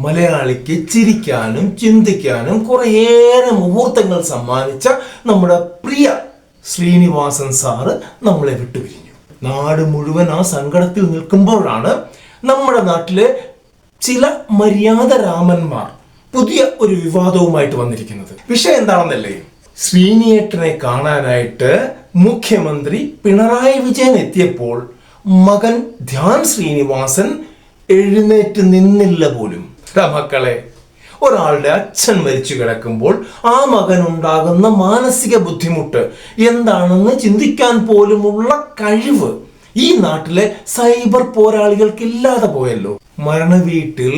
മലയാളിക്ക് ചിരിക്കാനും ചിന്തിക്കാനും കുറേയേറെ മുഹൂർത്തങ്ങൾ സമ്മാനിച്ച നമ്മുടെ പ്രിയ ശ്രീനിവാസൻ സാറ് നമ്മളെ വിട്ടുപിരിഞ്ഞു. നാട് മുഴുവൻ ആ സങ്കടത്തിൽ നിൽക്കുമ്പോഴാണ് നമ്മുടെ നാട്ടിലെ ചില മര്യാദ രാമന്മാർ പുതിയ ഒരു വിവാദവുമായിട്ട് വന്നിരിക്കുന്നത്. വിഷയം എന്താണെന്നല്ലേ, ശ്രീനിയേട്ടനെ കാണാനായിട്ട് മുഖ്യമന്ത്രി പിണറായി വിജയൻ എത്തിയപ്പോൾ മകൻ ധ്യാൻ ശ്രീനിവാസൻ എഴുന്നേറ്റ് നിന്നില്ല പോലും. മക്കളെ, ഒരാളുടെ അച്ഛൻ മരിച്ചു കിടക്കുമ്പോൾ ആ മകൻ ഉണ്ടാകുന്ന മാനസിക ബുദ്ധിമുട്ട് എന്താണെന്ന് ചിന്തിക്കാൻ പോലുമുള്ള കഴിവ് ഈ നാട്ടിലെ സൈബർ പോരാളികൾക്ക് ഇല്ലാതെ പോയല്ലോ. മരണവീട്ടിൽ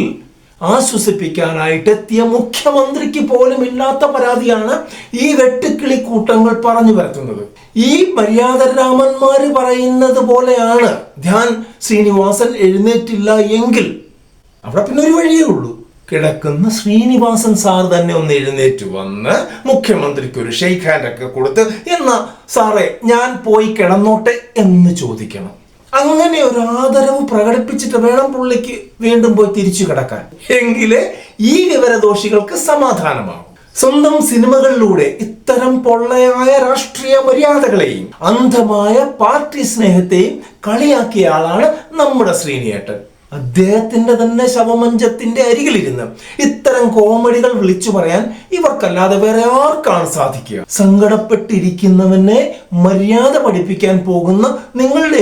ആശ്വസിപ്പിക്കാനായിട്ട് എത്തിയ മുഖ്യമന്ത്രിക്ക് പോലും ഇല്ലാത്ത പരാതിയാണ് ഈ വെട്ടുക്കിളി കൂട്ടങ്ങൾ പറഞ്ഞു വരുത്തുന്നത്. ഈ മര്യാദ രാമന്മാര് പറയുന്നത് പോലെയാണ് ധ്യാൻ ശ്രീനിവാസൻ എഴുന്നേറ്റില്ല എങ്കിൽ അവിടെ പിന്നെ ഒരു വഴിയേ ഉള്ളൂ. കിടക്കുന്ന ശ്രീനിവാസൻ സാർ തന്നെ ഒന്ന് എഴുന്നേറ്റ് വന്ന് മുഖ്യമന്ത്രിക്ക് ഒരു ഷെയ്ക്ക് ഹാൻഡ് ഒക്കെ കൊടുത്ത് എന്നാ സാറേ ഞാൻ പോയി കിടന്നോട്ടെ എന്ന് ചോദിക്കണം. അങ്ങനെ ഒരു ആദരവ് പ്രകടിപ്പിച്ചിട്ട് വേണം പുള്ളിക്ക് വീണ്ടും പോയി തിരിച്ചു കിടക്കാൻ. എങ്കിലേ ഈ വിവരദോഷികൾക്ക് സമാധാനമാകും. സ്വന്തം സിനിമകളിലൂടെ ഇത്തരം പൊള്ളയായ രാഷ്ട്രീയ മര്യാദകളെയും അന്ധമായ പാർട്ടി സ്നേഹത്തെയും കളിയാക്കിയ ആളാണ് നമ്മുടെ ശ്രീനിയേട്ടൻ. അദ്ദേഹത്തിന്റെ തന്നെ ശവമഞ്ചത്തിന്റെ അരികിലിരുന്ന് ഇത്തരം കോമഡികൾ വിളിച്ചു പറയാൻ ഇവർക്കല്ലാതെ വേറെ ആർക്കാണ് സാധിക്കുക? സങ്കടപ്പെട്ടിരിക്കുന്നവനെ മര്യാദ പഠിപ്പിക്കാൻ പോകുന്ന നിങ്ങളുടെ